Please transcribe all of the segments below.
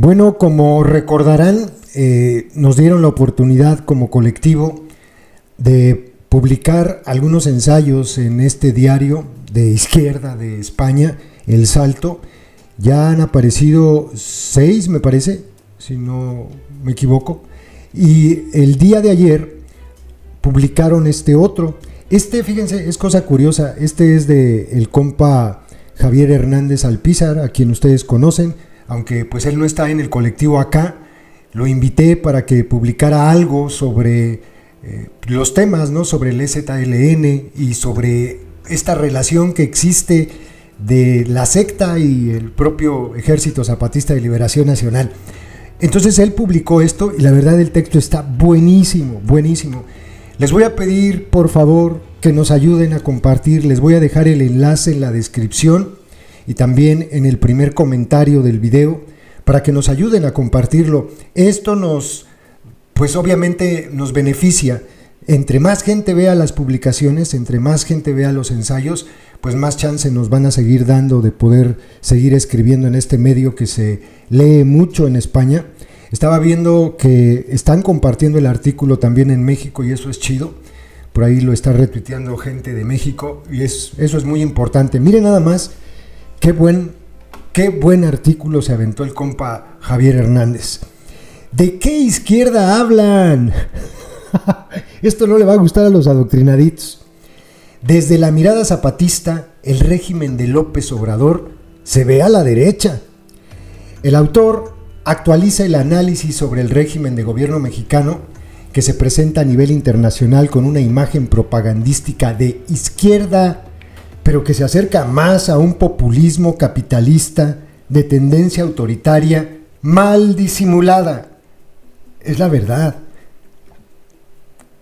Bueno, como recordarán, nos dieron la oportunidad como colectivo de publicar algunos ensayos en este diario de izquierda de España, El Salto. Ya han aparecido 6, me parece, si no me equivoco, y el día de ayer publicaron este otro. Fíjense, es cosa curiosa, es de el compa Javier Hernández Alpizar, a quien ustedes conocen, aunque pues él no está en el colectivo acá. Lo invité para que publicara algo sobre los temas, ¿no? Sobre el EZLN y sobre esta relación que existe de la secta y el propio Ejército Zapatista de Liberación Nacional. Entonces él publicó esto y la verdad el texto está buenísimo, buenísimo. Les voy a pedir, por favor, que nos ayuden a compartir. Les voy a dejar el enlace en la descripción y también en el primer comentario del video para que nos ayuden a compartirlo. Esto pues obviamente nos beneficia. Entre más gente vea las publicaciones, entre más gente vea los ensayos, pues más chance nos van a seguir dando de poder seguir escribiendo en este medio que se lee mucho en España. Estaba viendo que están compartiendo el artículo también en México y eso es chido. Por ahí lo está retuiteando gente de México y eso es muy importante. Miren nada más qué buen artículo se aventó el compa Javier Hernández. ¿De qué izquierda hablan? Esto no le va a gustar a los adoctrinaditos. Desde la mirada zapatista, el régimen de López Obrador se ve a la derecha. El autor actualiza el análisis sobre el régimen de gobierno mexicano que se presenta a nivel internacional con una imagen propagandística de izquierda, pero que se acerca más a un populismo capitalista de tendencia autoritaria mal disimulada. Es la verdad.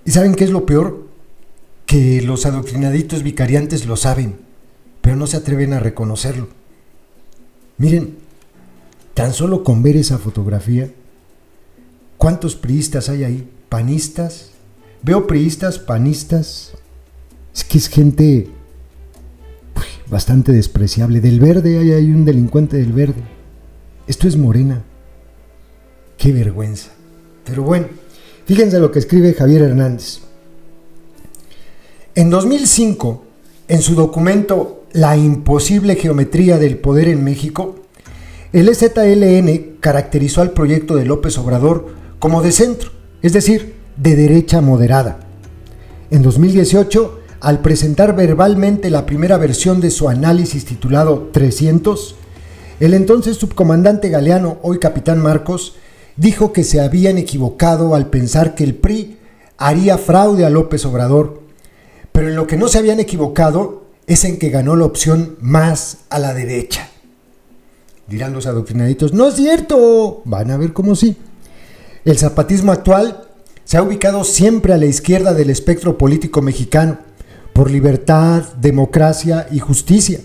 ¿Y saben qué es lo peor? Que los adoctrinaditos vicariantes lo saben, pero no se atreven a reconocerlo. Miren, tan solo con ver esa fotografía, ¿cuántos priistas hay ahí? ¿Panistas? Veo priistas, panistas. Es que es gente bastante despreciable. Del Verde, hay un delincuente del Verde. Esto es Morena. Qué vergüenza. Pero bueno, fíjense lo que escribe Javier Hernández. En 2005, en su documento La imposible geometría del poder en México, el EZLN caracterizó al proyecto de López Obrador como de centro, es decir, de derecha moderada. En 2018, al presentar verbalmente la primera versión de su análisis titulado 300, el entonces subcomandante Galeano, hoy capitán Marcos, dijo que se habían equivocado al pensar que el PRI haría fraude a López Obrador, pero en lo que no se habían equivocado es en que ganó la opción más a la derecha. Dirán los adoctrinaditos, ¡no es cierto! Van a ver cómo sí. El zapatismo actual se ha ubicado siempre a la izquierda del espectro político mexicano, por libertad, democracia y justicia.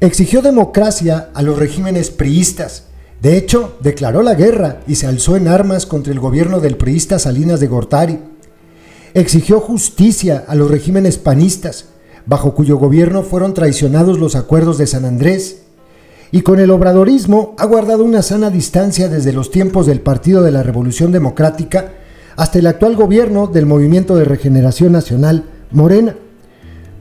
Exigió democracia a los regímenes priistas. De hecho, declaró la guerra y se alzó en armas contra el gobierno del priista Salinas de Gortari. Exigió justicia a los regímenes panistas, bajo cuyo gobierno fueron traicionados los acuerdos de San Andrés. Y con el obradorismo ha guardado una sana distancia desde los tiempos del Partido de la Revolución Democrática hasta el actual gobierno del Movimiento de Regeneración Nacional, Morena,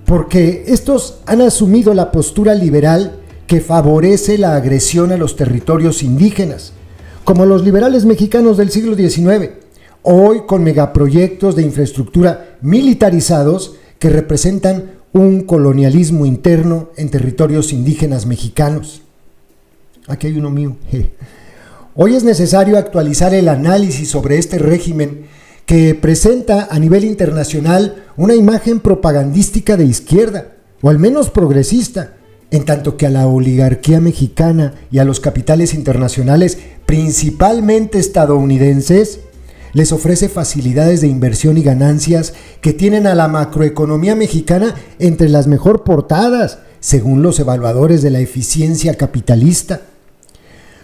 porque estos han asumido la postura liberal que favorece la agresión a los territorios indígenas, como los liberales mexicanos del siglo XIX, hoy con megaproyectos de infraestructura militarizados que representan un colonialismo interno en territorios indígenas mexicanos. Aquí hay uno mío. Hoy es necesario actualizar el análisis sobre este régimen que presenta a nivel internacional una imagen propagandística de izquierda, o al menos progresista, en tanto que a la oligarquía mexicana y a los capitales internacionales, principalmente estadounidenses, les ofrece facilidades de inversión y ganancias que tienen a la macroeconomía mexicana entre las mejor portadas, según los evaluadores de la eficiencia capitalista.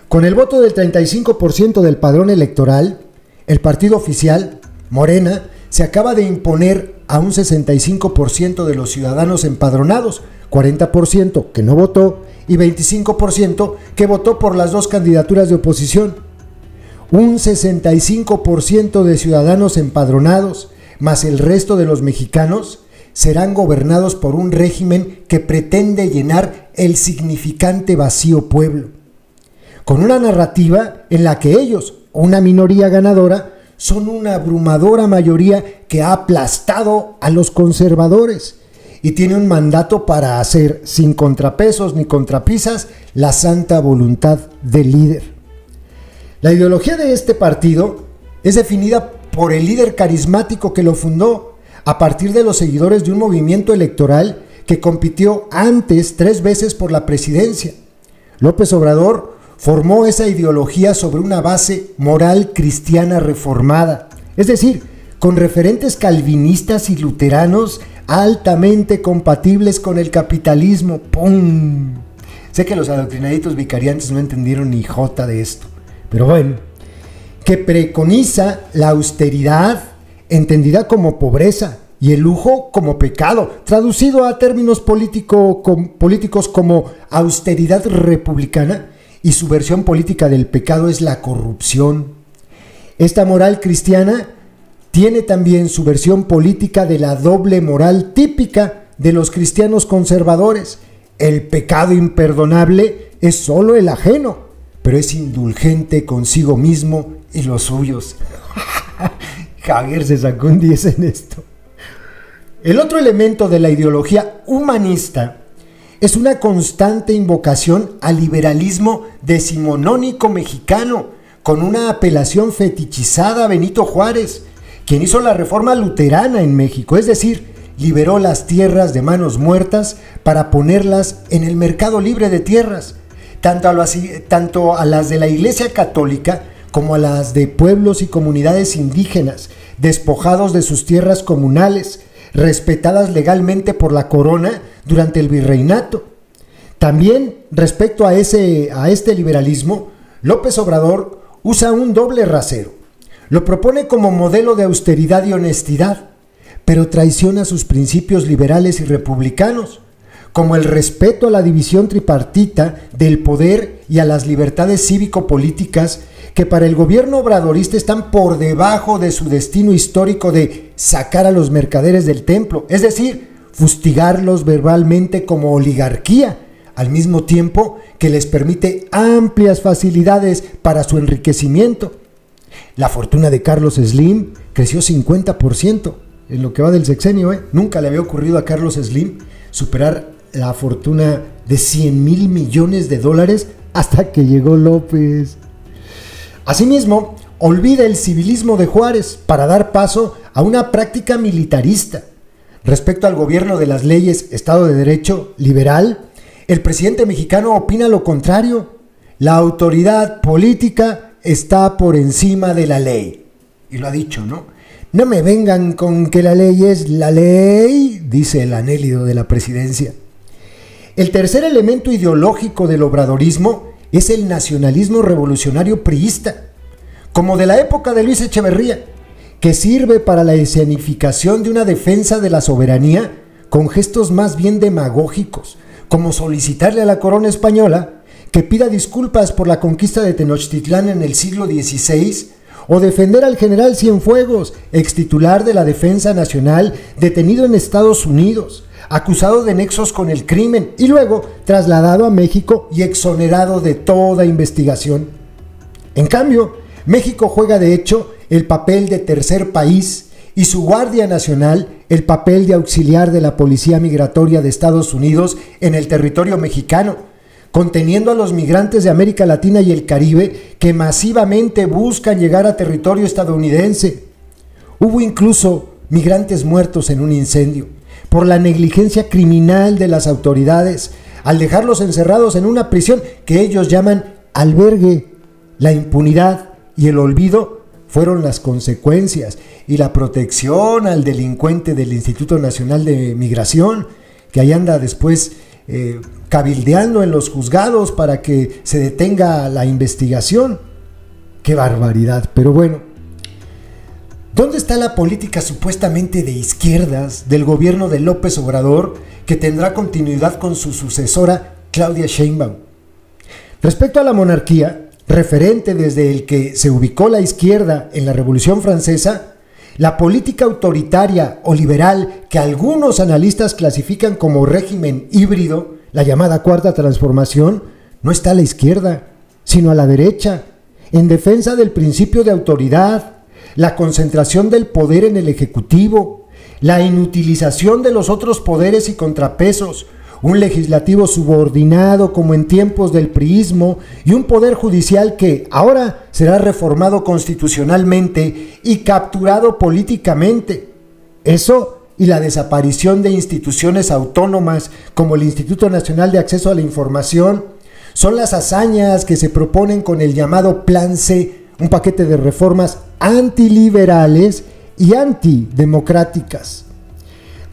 Con el voto del 35% del padrón electoral, el partido oficial, Morena, se acaba de imponer a un 65% de los ciudadanos empadronados, 40% que no votó y 25% que votó por las dos candidaturas de oposición. un 65% de ciudadanos empadronados, más el resto de los mexicanos, serán gobernados por un régimen que pretende llenar el significante vacío pueblo, con una narrativa en la que ellos, una minoría ganadora, son una abrumadora mayoría que ha aplastado a los conservadores y tiene un mandato para hacer, sin contrapesos ni contrapisas, la santa voluntad del líder. La ideología de este partido es definida por el líder carismático que lo fundó, a partir de los seguidores de un movimiento electoral que compitió antes 3 veces por la presidencia. López Obrador formó esa ideología sobre una base moral cristiana reformada, es decir, con referentes calvinistas y luteranos altamente compatibles con el capitalismo. ¡Pum! Sé que los adoctrinaditos vicariantes no entendieron ni jota de esto, pero bueno, que preconiza la austeridad, entendida como pobreza, y el lujo como pecado, traducido a términos políticos como austeridad republicana, y su versión política del pecado es la corrupción. Esta moral cristiana tiene también su versión política de la doble moral típica de los cristianos conservadores. El pecado imperdonable es solo el ajeno, pero es indulgente consigo mismo y los suyos. Javier se sacó un 10 en esto. El otro elemento de la ideología humanista es una constante invocación al liberalismo decimonónico mexicano, con una apelación fetichizada a Benito Juárez, quien hizo la reforma luterana en México, es decir, liberó las tierras de manos muertas para ponerlas en el mercado libre de tierras, tanto a las de la Iglesia Católica como a las de pueblos y comunidades indígenas, despojados de sus tierras comunales, respetadas legalmente por la corona durante el virreinato. También, respecto a este liberalismo, López Obrador usa un doble rasero. Lo propone como modelo de austeridad y honestidad, pero traiciona sus principios liberales y republicanos, como el respeto a la división tripartita del poder y a las libertades cívico-políticas que para el gobierno obradorista están por debajo de su destino histórico de sacar a los mercaderes del templo, es decir, fustigarlos verbalmente como oligarquía, al mismo tiempo que les permite amplias facilidades para su enriquecimiento. La fortuna de Carlos Slim creció 50% en lo que va del sexenio. Nunca le había ocurrido a Carlos Slim superar la fortuna de 100,000 millones de dólares hasta que llegó López. Asimismo, olvida el civilismo de Juárez para dar paso a una práctica militarista. Respecto al gobierno de las leyes, Estado de Derecho, liberal, el presidente mexicano opina lo contrario. La autoridad política está por encima de la ley. Y lo ha dicho, ¿no? No me vengan con que la ley es la ley, dice el anélido de la presidencia. El tercer elemento ideológico del obradorismo es el nacionalismo revolucionario priista, como de la época de Luis Echeverría, que sirve para la escenificación de una defensa de la soberanía con gestos más bien demagógicos, como solicitarle a la corona española que pida disculpas por la conquista de Tenochtitlán en el siglo XVI, o defender al general Cienfuegos, ex titular de la Defensa Nacional, detenido en Estados Unidos, acusado de nexos con el crimen y luego trasladado a México y exonerado de toda investigación. En cambio, México juega de hecho el papel de tercer país y su Guardia Nacional el papel de auxiliar de la Policía Migratoria de Estados Unidos en el territorio mexicano, conteniendo a los migrantes de América Latina y el Caribe que masivamente buscan llegar a territorio estadounidense. Hubo incluso migrantes muertos en un incendio por la negligencia criminal de las autoridades al dejarlos encerrados en una prisión que ellos llaman albergue. La impunidad y el olvido fueron las consecuencias, y la protección al delincuente del Instituto Nacional de Migración, que ahí anda después cabildeando en los juzgados para que se detenga la investigación. ¡Qué barbaridad! Pero bueno, ¿dónde está la política supuestamente de izquierdas del gobierno de López Obrador que tendrá continuidad con su sucesora Claudia Sheinbaum? Respecto a la monarquía, referente desde el que se ubicó la izquierda en la Revolución Francesa, la política autoritaria o liberal que algunos analistas clasifican como régimen híbrido, la llamada Cuarta Transformación, no está a la izquierda, sino a la derecha, en defensa del principio de autoridad, la concentración del poder en el Ejecutivo, la inutilización de los otros poderes y contrapesos, un legislativo subordinado como en tiempos del priismo y un poder judicial que ahora será reformado constitucionalmente y capturado políticamente. Eso y la desaparición de instituciones autónomas como el Instituto Nacional de Acceso a la Información son las hazañas que se proponen con el llamado Plan C, un paquete de reformas antiliberales y antidemocráticas.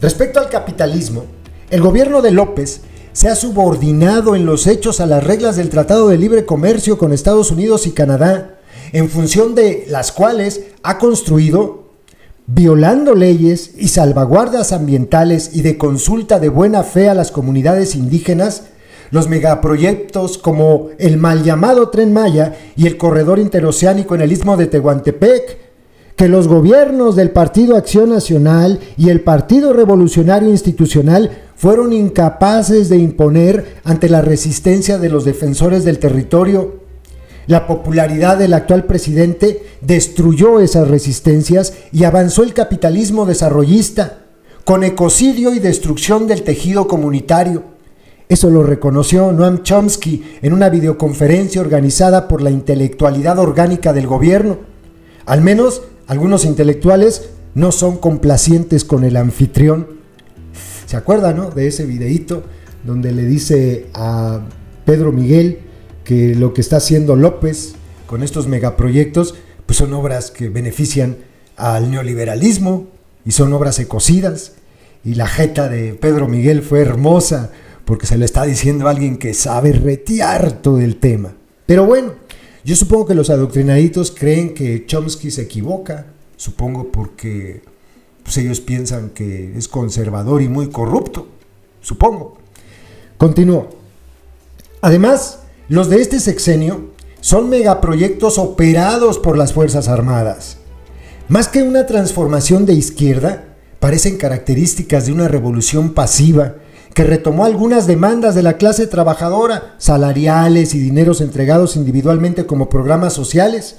Respecto al capitalismo, el gobierno de López se ha subordinado en los hechos a las reglas del Tratado de Libre Comercio con Estados Unidos y Canadá, en función de las cuales ha construido, violando leyes y salvaguardas ambientales y de consulta de buena fe a las comunidades indígenas, los megaproyectos como el mal llamado Tren Maya y el corredor interoceánico en el Istmo de Tehuantepec, que los gobiernos del Partido Acción Nacional y el Partido Revolucionario Institucional fueron incapaces de imponer ante la resistencia de los defensores del territorio. La popularidad del actual presidente destruyó esas resistencias y avanzó el capitalismo desarrollista, con ecocidio y destrucción del tejido comunitario. Eso lo reconoció Noam Chomsky en una videoconferencia organizada por la intelectualidad orgánica del gobierno. Al menos algunos intelectuales no son complacientes con el anfitrión. ¿Se acuerdan, no?, de ese videíto donde le dice a Pedro Miguel que lo que está haciendo López con estos megaproyectos pues son obras que benefician al neoliberalismo y son obras ecocidas? Y la jeta de Pedro Miguel fue hermosa porque se le está diciendo a alguien que sabe retear todo el tema. Pero bueno, yo supongo que los adoctrinaditos creen que Chomsky se equivoca, supongo porque pues ellos piensan que es conservador y muy corrupto, supongo. Continúo. Además, los de este sexenio son megaproyectos operados por las Fuerzas Armadas. Más que una transformación de izquierda, parecen características de una revolución pasiva que retomó algunas demandas de la clase trabajadora, salariales y dineros entregados individualmente como programas sociales,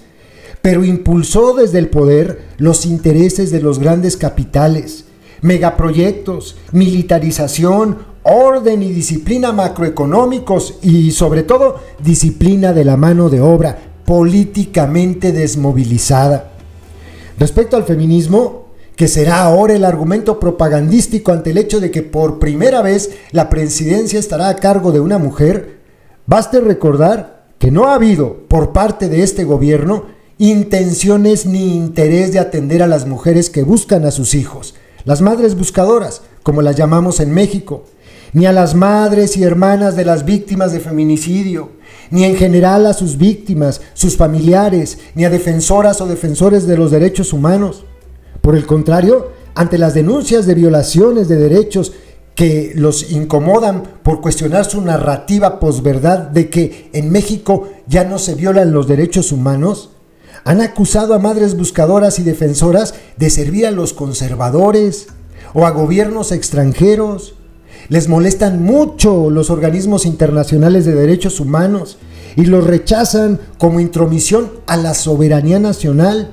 pero impulsó desde el poder los intereses de los grandes capitales, megaproyectos, militarización, orden y disciplina macroeconómicos y, sobre todo, disciplina de la mano de obra políticamente desmovilizada. Respecto al feminismo, que será ahora el argumento propagandístico ante el hecho de que por primera vez la presidencia estará a cargo de una mujer, baste recordar que no ha habido, por parte de este gobierno, intenciones ni interés de atender a las mujeres que buscan a sus hijos, las madres buscadoras, como las llamamos en México, ni a las madres y hermanas de las víctimas de feminicidio, ni en general a sus víctimas, sus familiares, ni a defensoras o defensores de los derechos humanos. Por el contrario, ante las denuncias de violaciones de derechos que los incomodan por cuestionar su narrativa posverdad de que en México ya no se violan los derechos humanos, han acusado a madres buscadoras y defensoras de servir a los conservadores o a gobiernos extranjeros. Les molestan mucho los organismos internacionales de derechos humanos y los rechazan como intromisión a la soberanía nacional.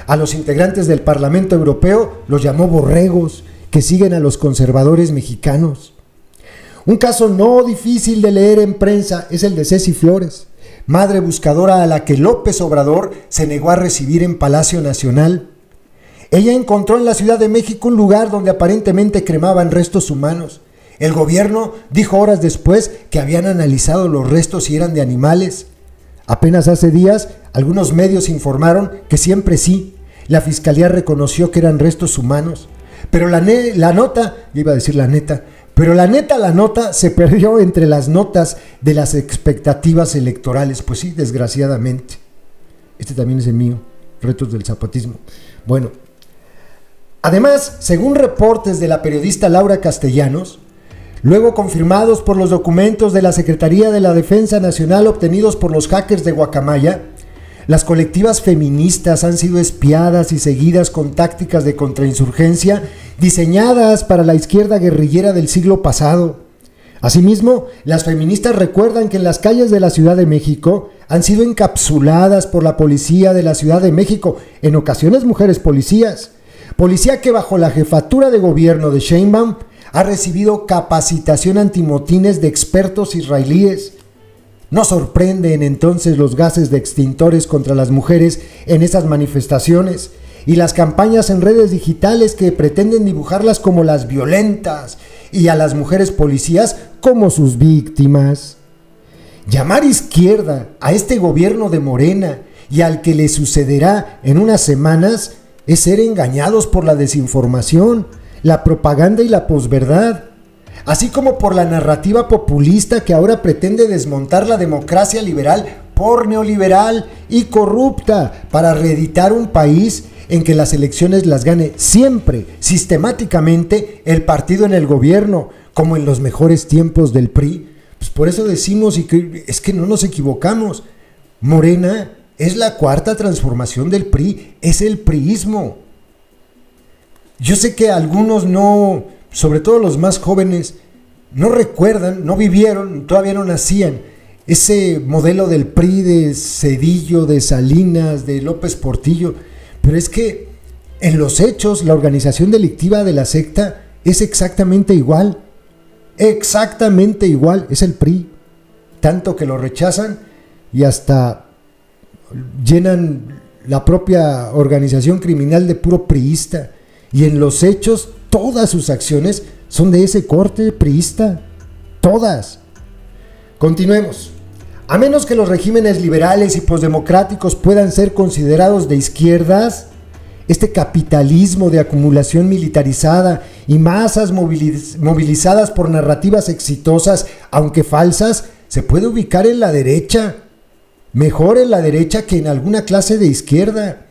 A los integrantes del Parlamento Europeo los llamó borregos que siguen a los conservadores mexicanos. Un caso no difícil de leer en prensa es el de Ceci Flores, madre buscadora a la que López Obrador se negó a recibir en Palacio Nacional. Ella encontró en la Ciudad de México un lugar donde aparentemente cremaban restos humanos. El gobierno dijo horas después que habían analizado los restos y eran de animales. Apenas hace días, algunos medios informaron que siempre sí, la fiscalía reconoció que eran restos humanos. Pero la nota se perdió entre las notas de las expectativas electorales. Pues sí, desgraciadamente. Este también es el mío, Retos del Zapatismo. Bueno, además, según reportes de la periodista Laura Castellanos, luego confirmados por los documentos de la Secretaría de la Defensa Nacional obtenidos por los hackers de Guacamaya, las colectivas feministas han sido espiadas y seguidas con tácticas de contrainsurgencia diseñadas para la izquierda guerrillera del siglo pasado. Asimismo, las feministas recuerdan que en las calles de la Ciudad de México han sido encapsuladas por la policía de la Ciudad de México, en ocasiones mujeres policías. Policía que bajo la jefatura de gobierno de Sheinbaum ha recibido capacitación antimotines de expertos israelíes. No sorprenden entonces los gases de extintores contra las mujeres en esas manifestaciones y las campañas en redes digitales que pretenden dibujarlas como las violentas y a las mujeres policías como sus víctimas. Llamar izquierda a este gobierno de Morena y al que le sucederá en unas semanas es ser engañados por la desinformación, la propaganda y la posverdad, así como por la narrativa populista que ahora pretende desmontar la democracia liberal por neoliberal y corrupta para reeditar un país en que las elecciones las gane siempre, sistemáticamente, el partido en el gobierno, como en los mejores tiempos del PRI. Pues por eso decimos, y que es que no nos equivocamos, Morena es la cuarta transformación del PRI, es el priismo. Yo sé que algunos no, sobre todo los más jóvenes, no recuerdan, no vivieron, todavía no nacían, ese modelo del PRI de Zedillo, de Salinas, de López Portillo, pero es que en los hechos la organización delictiva de la secta es exactamente igual, es el PRI, tanto que lo rechazan y hasta llenan la propia organización criminal de puro priista, y en los hechos todas sus acciones son de ese corte priista, todas. Continuemos. A menos que los regímenes liberales y posdemocráticos puedan ser considerados de izquierdas, este capitalismo de acumulación militarizada y masas movilizadas por narrativas exitosas, aunque falsas, se puede ubicar en la derecha, mejor en la derecha que en alguna clase de izquierda.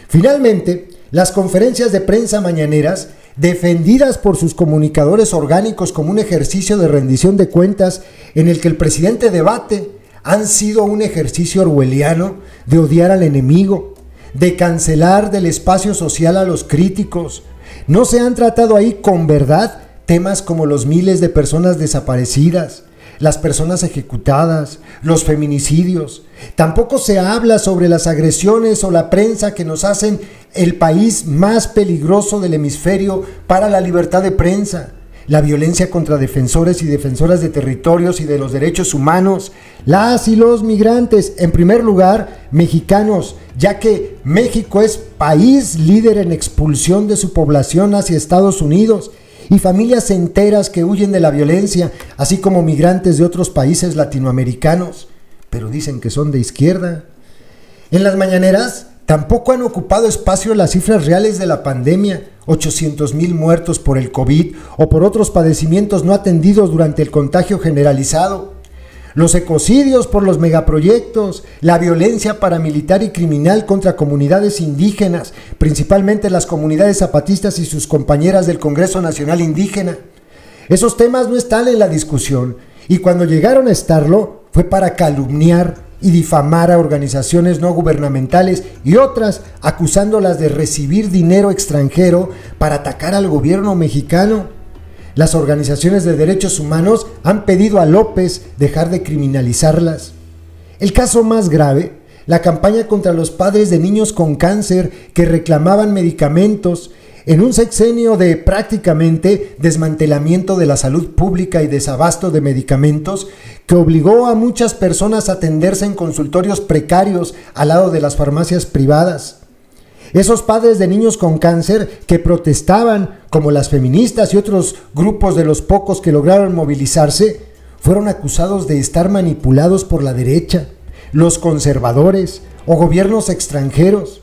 Finalmente, las conferencias de prensa mañaneras, defendidas por sus comunicadores orgánicos como un ejercicio de rendición de cuentas en el que el presidente debate, han sido un ejercicio orwelliano de odiar al enemigo, de cancelar del espacio social a los críticos. No se han tratado ahí con verdad temas como los miles de personas desaparecidas, las personas ejecutadas, los feminicidios. Tampoco se habla sobre las agresiones o la prensa que nos hacen el país más peligroso del hemisferio para la libertad de prensa, la violencia contra defensores y defensoras de territorios y de los derechos humanos, las y los migrantes, en primer lugar, mexicanos, ya que México es país líder en expulsión de su población hacia Estados Unidos, y familias enteras que huyen de la violencia, así como migrantes de otros países latinoamericanos, pero dicen que son de izquierda. En las mañaneras tampoco han ocupado espacio las cifras reales de la pandemia, 800,000 muertos por el COVID o por otros padecimientos no atendidos durante el contagio generalizado, los ecocidios por los megaproyectos, la violencia paramilitar y criminal contra comunidades indígenas, principalmente las comunidades zapatistas y sus compañeras del Congreso Nacional Indígena. Esos temas no están en la discusión, y cuando llegaron a estarlo fue para calumniar y difamar a organizaciones no gubernamentales y otras acusándolas de recibir dinero extranjero para atacar al gobierno mexicano. Las organizaciones de derechos humanos han pedido a López dejar de criminalizarlas. El caso más grave, la campaña contra los padres de niños con cáncer que reclamaban medicamentos en un sexenio de prácticamente desmantelamiento de la salud pública y desabasto de medicamentos que obligó a muchas personas a atenderse en consultorios precarios al lado de las farmacias privadas. Esos padres de niños con cáncer que protestaban, como las feministas y otros grupos de los pocos que lograron movilizarse, fueron acusados de estar manipulados por la derecha, los conservadores o gobiernos extranjeros.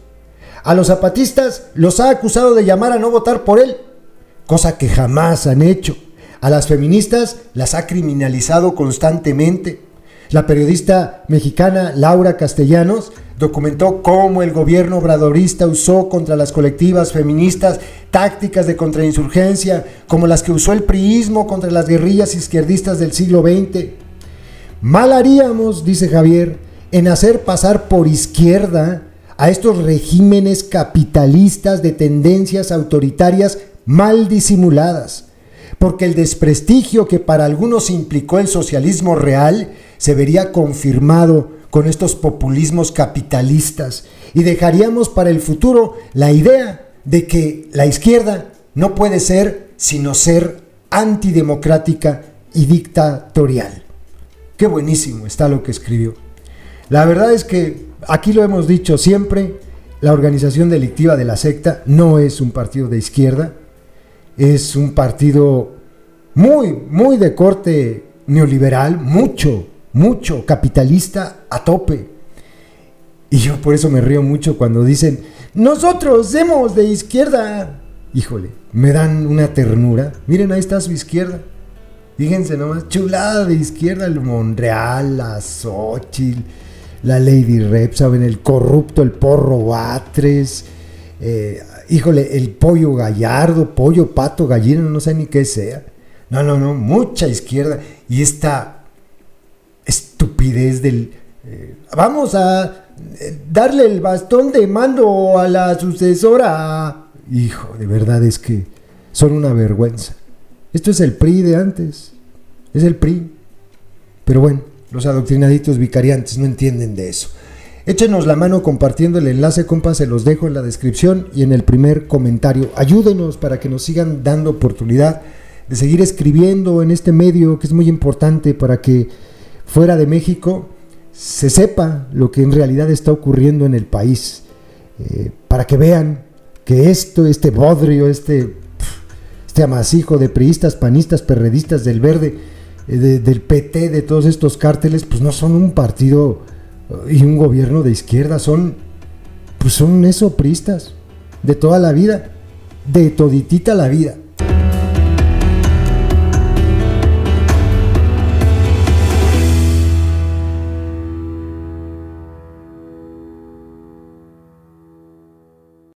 A los zapatistas los ha acusado de llamar a no votar por él, cosa que jamás han hecho. A las feministas las ha criminalizado constantemente. La periodista mexicana Laura Castellanos documentó cómo el gobierno obradorista usó contra las colectivas feministas tácticas de contrainsurgencia, como las que usó el priismo contra las guerrillas izquierdistas del siglo XX. Mal haríamos, dice Javier, en hacer pasar por izquierda a estos regímenes capitalistas de tendencias autoritarias mal disimuladas, porque el desprestigio que para algunos implicó el socialismo real se vería confirmado con estos populismos capitalistas y dejaríamos para el futuro la idea de que la izquierda no puede ser sino ser antidemocrática y dictatorial. Qué buenísimo está lo que escribió. La verdad es que aquí lo hemos dicho siempre, la organización delictiva de la secta no es un partido de izquierda, es un partido muy de corte neoliberal, mucho capitalista a tope. Y yo por eso me río mucho cuando dicen, nosotros somos de izquierda. Híjole, me dan una ternura. Miren, ahí está su izquierda. Fíjense nomás, chulada de izquierda, el Monreal, la Xochitl, la Lady Rep, ¿saben? El corrupto, el Porro Batres, híjole, el Pollo Gallardo, Pollo, Pato, Gallina, no sé ni qué sea. No, mucha izquierda. Y esta estupidez del... vamos a darle el bastón de mando a la sucesora. Hijo, de verdad es que son una vergüenza. Esto es el PRI de antes, es el PRI. Pero bueno, los adoctrinaditos vicariantes no entienden de eso. Échenos la mano compartiendo el enlace, compas, se los dejo en la descripción y en el primer comentario. Ayúdenos para que nos sigan dando oportunidad de seguir escribiendo en este medio, que es muy importante para que fuera de México se sepa lo que en realidad está ocurriendo en el país, para que vean que este bodrio, este amasijo de priistas, panistas, perredistas, del Verde, del PT, de todos estos cárteles, pues no son un partido y un gobierno de izquierda, son eso, priistas de toda la vida, de toditita la vida.